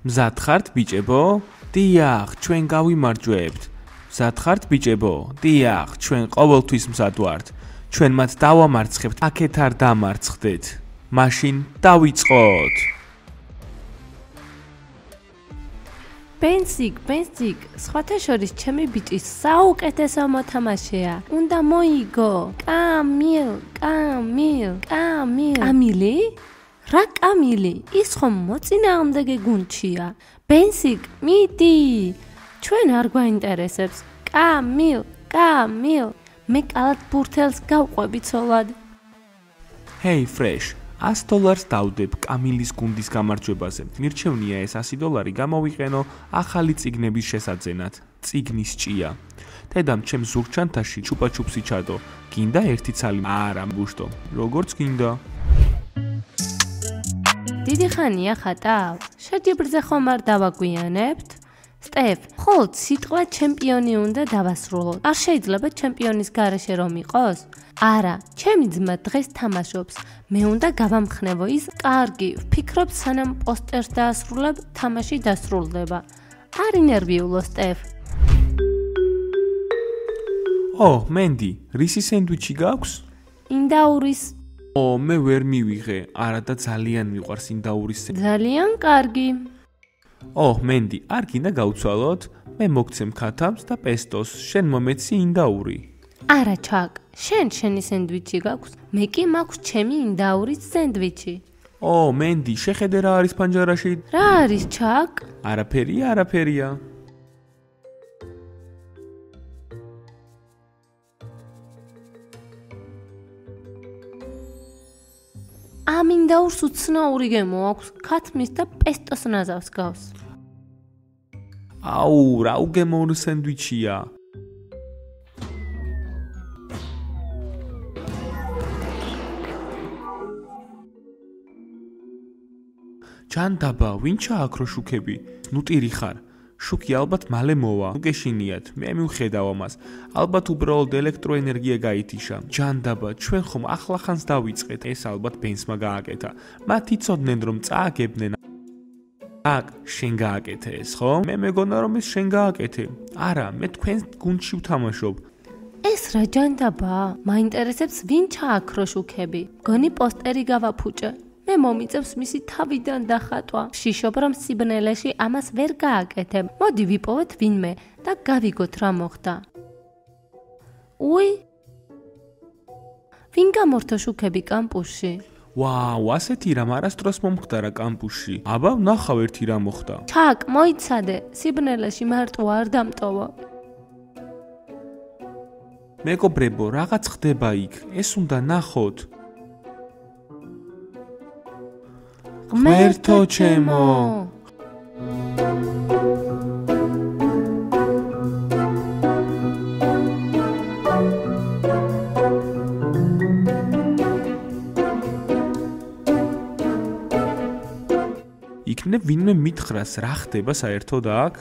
მზად ხართ ბიჭებო? დიახ, ჩვენ გავიმარჯვებთ. მზად ხართ ბიჭებო? დიახ, ჩვენ ყოველთვის მზად ვართ. ჩვენ მათ დავამარცხებთ, აქეთ არ დამარცხდეთ. მაშინ დავიწყოთ. ბენზიკ, სხვათა შორის ჩემი ბიჭის საუკეთესო მოთამაშეა. უნდა მოიგო. კამილი? რა კამილი? ის ხომ მოწინააღმდეგე გუნდშია. ბენზიკ, მიდი. ჩვენ არ გვაინტერესებს. კამილ. მე კალათბურთელს გავყვები ცოლად. ჰეი, ფრეშ. $100 დავდებ კამილის გუნდის გამარჯვებაზე. მირჩევნია ეს $100 გამოვიყენო ახალი წიგნების შესაძენად. წიგნის ჭია. დედამ ჩემ ზურგჩანთაში ჩუპაჩუპსი ჩადო. გინდა ერთი ცალი? არა, ბუშტო. როგორც გინდა. დიდი ხანია ხატავ. შეჯიბრზე ხომ არ დავაგვიანებთ? სტეფ, ხოლო სიტყვა ჩემპიონი უნდა დავასრულოთ. არ შეიძლება ჩემპიონის გარეშე რომ იყოს? არა, ჩემი ძმა დღეს თამაშობს. მე უნდა გავამხნევო ის კარგი. ვფიქრობ სანამ პოსტერს დაასრულებ, თამაში დასრულდება. არ ინერვიულო სტეფ. მენდი, რისი სენდვიჩი გაქვს? ინდაურის. მე ვერ მივიღე. არა და ძალიან მიყვარს ინდაურის სენდვიჩი. ძალიან კარგი. მენდი, არ გინდა გავცვალოთ? მე მოგცემ ქათამს და პესტოს. შენ მომეცი ინდაური. არა, ჩაკ. შენი სენდვიჩი გაქვს. მე კი მაქვს ჩემი ინდაურის სენდვიჩი. მენდი, შეხედე რა არის პანჯარაში? რა არის, ჩაკ? არაფერია. ამ ინდაურს უცნაური გემო აქვს. ქათმის და პესტოს ნაზავს გავს. რა უგემოვნო სენდვიჩია. ჯანდაბა, ვინ ჩააქრო შუქები? ნუტირი ხარ. შუქი ალბათ მალე მოვა. უგეშინიათ, მე მივხედავ ამას. ალბათ უბრალოდ ელექტროენერგია გაითიშა. ჯანდაბა, ჩვენ ხომ ახლახანს დავიწყეთ. ეს ალბათ ბენსმა გააკეთა. მათ იცოდნენ რომ წააგებდნენ. შენ გააკეთე ეს, ხო? მე მეგონა რომ ეს შენ გააკეთე. არა, მე თქვენ გუნდში ვთამაშობ. ეს რა ჯანდაბა? მაინტერესებს ვინ ჩააქრო შუქები? გონი პოსტერი გავაფუჭე. მე მომიწევს მისი თავიდან დახატვა. შიშობ რომ სიბნელეში ამას ვერ გააკეთებ. მოდი ვიპოვეთ ვინმე და გავიგოთ რა მოხდა. ვინ გამორთო შუქები კამპუსში? ასეთი რამ არასდროს მომხდარა კამპუსში. აბა, ვნახავ ერთი რა მოხდა. ჩაკ, მოიცადე, სიბნელეში მარტო არ დამტოვა. მეგობრებო, რაღაც ხდება იქ. ეს უნდა ნახოთ. ღმერთო ჩემო. იქნებ ვინმე მითხრას რა ხდება საერთოდ აქ?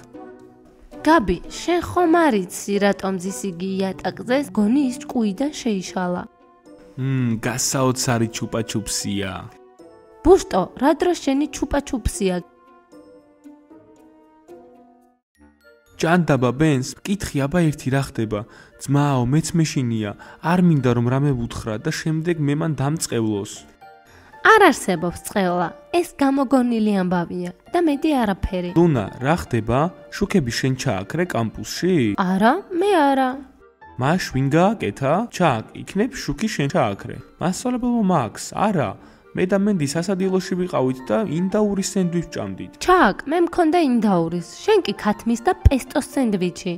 გაბი, შენ ხომ არიცი რატომ ზისი იატაკზე? გონი ის ჭკუიდან შეიშალა. გასაოცარი ჩუპაჩუპსია. ბუშტო, რა დროს შენი ჩუპაჩუპსია? ჯანდაბა ბენს, მკითხი აბა ერთი რა ხდება? ძმაო, მეც მეშინია. არ მინდა რომ რამე ვუთხრა და შემდეგ მე მან დამწყევლოს. არ არსებობს წყევლა. ეს გამოგონილი ამბავია და მეტი არაფერი. ლუნა, რა ხდება? შუქები შენ ჩააქრე კამპუსში? არა, მე არა. მაშ ვინ გააკეთა? ჩაკ, იქნებ შუქი შენ ჩააქრე. მასწავლებელმა მაქს, არა. მე და მენდი სასადილოში ვიყავით და ინდაურის სენდვიჩს ჭამდით. ჩაკ, მე მქონდა ინდაურის, შენ კი ქათმის და პესტოს სენდვიჩი.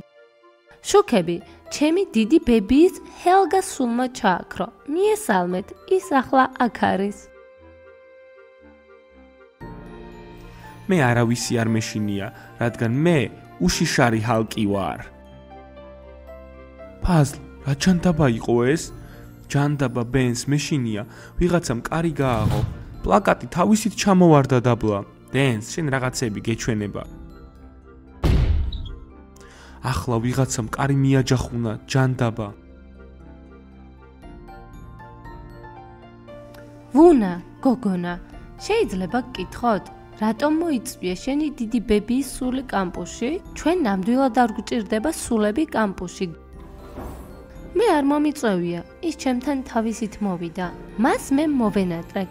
შუქები, ჩემი დიდი ბებიის ჰელგა სულმა ჩააქრო. მიესალმეთ, ის ახლა აქ არის. მე არავისი არ მეშინია, რადგან მე უშიშარი ჰალკი ვარ. ფაზლ, რა ჯანდაბა იყო ეს? ჯანდაბა ბენს მეშინია, ვიღაცამ კარი გააღო. პლაკატი თავისით ჩამოვარდა დაბლა. ბენს, შენ რაღაცები გეჩვენება. ახლა ვიღაცამ კარი მიაჯახუნა, ჯანდაბა. ვუნა, გოგონა, შეიძლება გკითხოთ? რატომ მოიწვია შენი დიდი ბებიის სული კამპუსში? ჩვენ ნამდვილად არ გვჭირდება სულები კამპუსში. მე არ მომიწევია, ის ჩემთან თავისით მოვიდა. მას მე მოვენატრე.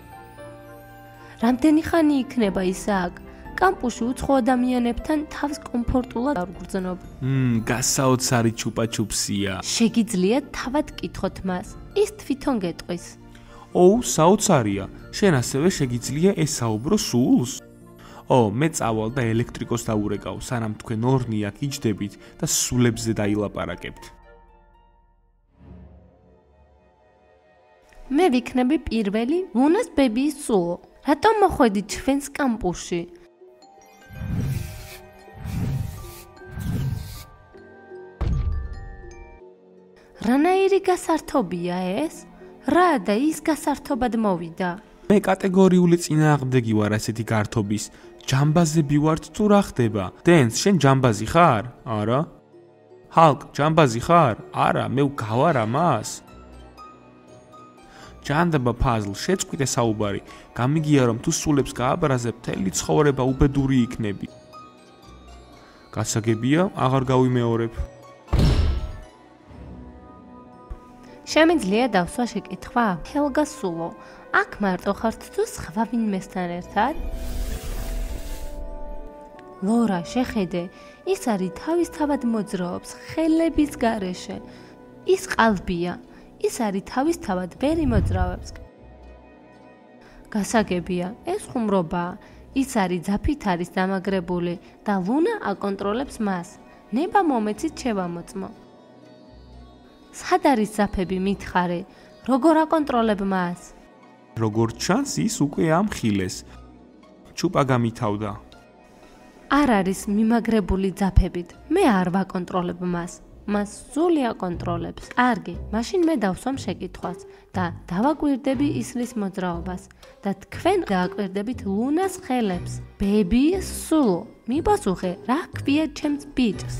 რამდენი ხანი იქნება ის აქ? კამპუსში უცხო ადამიანებთან თავს კომფორტულად არ გრძნობ. გასაოცარი ჩუპაჩუპსია. შეგიძლიათ თავად კითხოთ მას. ის თვითონ გეტყვის. საოცარია. შენ ასევე შეგიძლია ესაუბრო სულს? მე წავალ და ელექტრიკოს დაურეკავ, სანამ თქვენ ორნი აქ იჯდებით და სულებზე დაილაპარაკებთ. მე ვიქნები პირველი ლუნას ბებიის სულო. რატომ მოხვედით ჩვენს კამპუსში? რანაირი გასართობია ეს? რა და ის გასართობად მოვიდა? მე კატეგორიული წინააღმდეგი ვარ ასეთი გართობის. ჯამბაზები ვართ თუ რა ხდება? დენს, შენ ჯამბაზი ხარ? არა. ჰალკ, ჯამბაზი ხარ? არა, მე გავარ ამას. ჯანდაბა ფაზლ, შეწყვიტე საუბარი. გამიგია რომ თუ სულებს გააბრაზებ, მთელი ცხოვრება უბედური იქნები. გასაგებია, აღარ გავიმეორებ. შემიძლია დავსვა შეკითხვა? ჰელგა სულო, აქ მარტო ხართ თუ სხვა ვინმესთან ერთად? ლორა, შეხედე, ის არის თავისთავად მოძრაობს ხელების გარეშე. ის ყალბია, ის არის თავისთავად ვერ იმოძრავებს. გასაგებია, ეს ხუმრობაა. ის არის ძაფით არის დამაგრებული და ლუნა აკონტროლებს მას. ნება მომეცით შევამოწმო. სად არის ძაფები მითხარე? როგორ აკონტროლებ მას? როგორც ჩანს, ის უკვე ამხილეს. ჩუპა გამითავდა. არ არის მიმაგრებული ძაფებით. მე არ ვაკონტროლებ მას. მას სული აკონტროლებს. კარგი, მაშინ მე დავსვამ შეკითხვას და დავაკვირდები ისრის მოძრაობას და თქვენ გააკვირდებით ლუნას ხელებს. ბებიის სულო, მიპასუხე, რა ქვია ჩემს ბიჭს?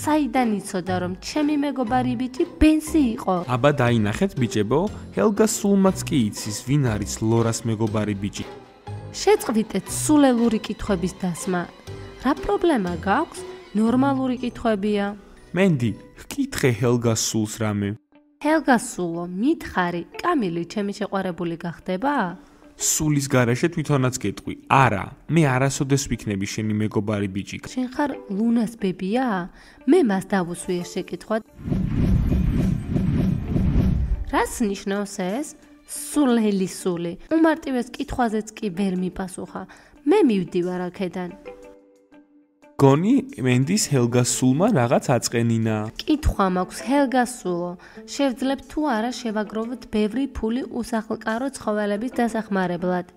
საიდან იცოდა რომ ჩემი მეგობარი ბიჭი ბენსი იყო? აბა დაინახეთ ბიჭებო, ჰელგა სულმაც კი იცის ვინ არის ლორას მეგობარი ბიჭი. შეწყვიტეთ სულელური კითხვების დასმა. რა პრობლემა გაქვს? ნორმალური კითხვებია. მენდი, ჰკითხე ჰელგა სულს რამე. ჰელგა სულო, მითხარი, კამილი ჩემი შეყვარებული გახდება? სულის გარეშე თვითონაც გეტყვი. არა, მე არასოდეს ვიქნები შენი მეგობარი ბიჭი. შენ ხარ ლუნას ბებია? მე მას დავუსვი ეს შეკითხვა. რას ნიშნავს ეს? სულელი სული. უმარტივეს კითხვაზეც კი ვერ მიპასუხა. მე მივდივარ აქედან. გონი, მენდის ჰელგა სულმა რაღაც აწყენინა. კითხვა მაქვს ჰელგა სულო. შევძლებთ თუ არა შევაგროვოთ ბევრი ფული უსახლკარო ცხოველების დასახმარებლად?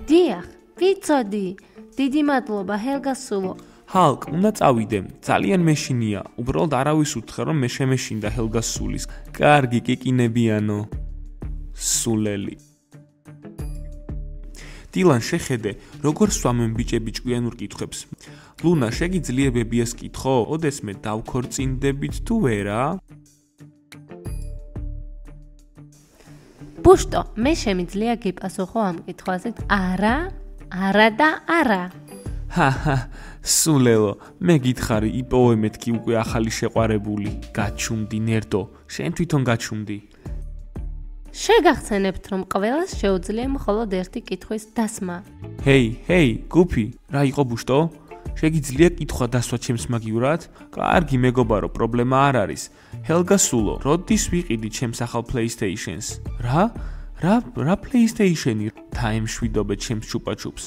დიახ, ვიცოდი. დიდი მადლობა ჰელგა სულო. ჰალკ, უნდა წავიდე. ძალიან მეშინია. უბრალოდ არავის უთხრა რომ მე შემეშინდა ჰელგა სულის. კარგი, კიკინებიანო. სულელი. დილან, შეხედე, როგორ სვამენ ბიჭები ჭკვიანურ კითხვებს. ლუნა, შეგიძლია ბებიას კითხო? ოდესმე დავქორწინდებით თუ ვერა? ბუშტო, მე შემიძლია გიპასუხო ამ კითხვაზე? არა, არა და არა. ჰაჰა, სულელო, მე გითხარი, იპოვე მეთქი უკვე ახალი შეყვარებული. გაჩუმდი ნერდო, შენ თვითონ გაჩუმდი. შეგახსენებთ, რომ ყველას შეუძლია მხოლოდ ერთი კითხვის დასმა. ჰეი, გუფი, რა იყო ბუშტო? შეგიძლია კითხვა დასვა ჩემს მაგივრად? კარგი მეგობარო, პრობლემა არ არის. ჰელგა სულო, როდის ვიყიდი ჩემს ახალ PlayStation-ს? რა PlayStation-ი? დაემშვიდობე ჩემს ჩუპაჩუპს.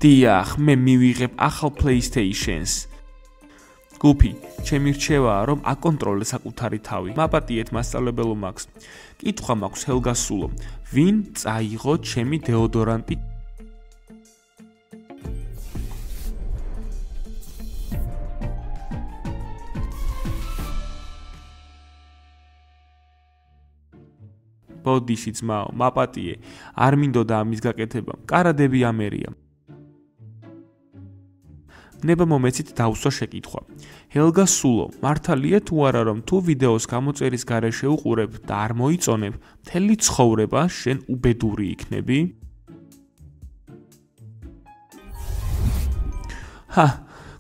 დიახ, მე მივიღებ ახალ PlayStation-ს. გუფი, ჩემი რჩევაა, რომ აკონტროლე საკუთარი თავი. მაპატიეთ მასწავლებელო მაქს. კითხვა მაქვს ჰელგა სულო, ვინ წაიღო ჩემი დეოდორანტი? ბოდიში ძმაო, მაპატიე, არ მინდოდა ამის გაკეთება. კარადები ამერია. ნება მომეცით დავსვა შეკითხვა. ჰელგა სულო, მართალია თუ არა რომ თუ ვიდეოს გამოწერის გარეშე უყურებ და არ მოიწონებ, მთელი ცხოვრება შენ უბედური იქნები?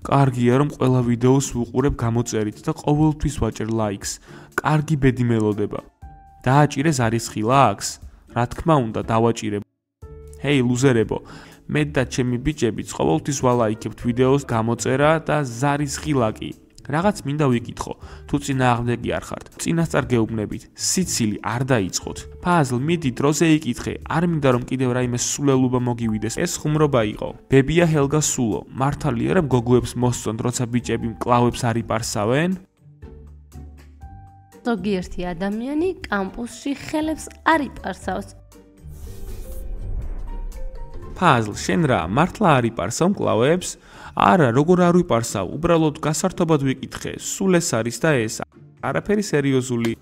კარგია რომ ყველა ვიდეოს ვუყურებ გამოწერით და ყოველთვის ვაჭერ ლაიქს. კარგი ბედი მელოდება. დააჭირე ზარისხი ლაიქს? რა თქმა უნდა, დავაჭირებ. ჰეი ლუზერებო, მე და ჩემი ბიჭებიც ყოველთვის ვალაიქებთ ვიდეოს გამოწერა და ზარისხი ლაკი. რაღაც მინდა ვიკითხო, თუ წინააღმდეგი არ ხართ. წინასწარ გეუბნებით, სიცილი არ დაიწყოთ. ფაზლ, მიდი დროზე იკითხე, არ მინდა რომ კიდევ რაიმე სულელობა მოგივიდეს. ეს ხუმრობა იყო. ბებია ჰელგა სულო, მართალია რომ გოგოებს მოსწონთ, როცა ბიჭები მკლავებს არ იპარსავენ? ზოგიერთი ადამიანი კამპუსში ხელებს არ იპარსავს. ფაზლ, შენ რა, მართლა არ იპარსავ მკლავებს? არა, როგორ არ ვიპარსავ, უბრალოდ გასართობად ვიკითხე, სულ ეს არის და ეს, არაფერი სერიოზული.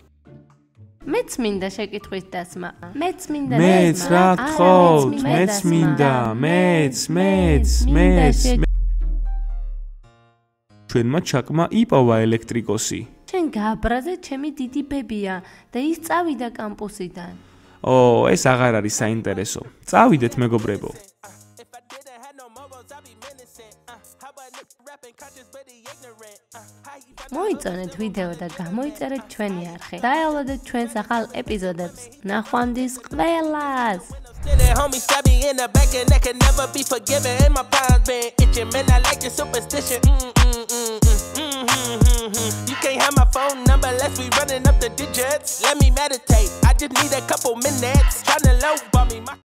მეც მინდა შეკითხვის დასმა. მეც მინდა მეც რა გთხოვთ, მეც მინდა, მეც. ჩვენმა ჩაკმა იპოვა ელექტრიკოსი. შენ გააბრაზე ჩემი დიდი ბებია და ის წავიდა კამპუსიდან. ეს აღარ არის საინტერესო. წავიდეთ მეგობრებო. მოიწონეთ ვიდეო და გამოიწერეთ ჩვენი არხი. დაელოდეთ ჩვენს ახალ ეპიზოდებს. ნახვამდის ყველას! Homie stabbed me in the back and that can never be forgiven. And my palms been itching, man. I like your superstition. You can't have my phone number unless we running up the digits. Let me meditate. I just need a couple minutes. Tryna low bomb me.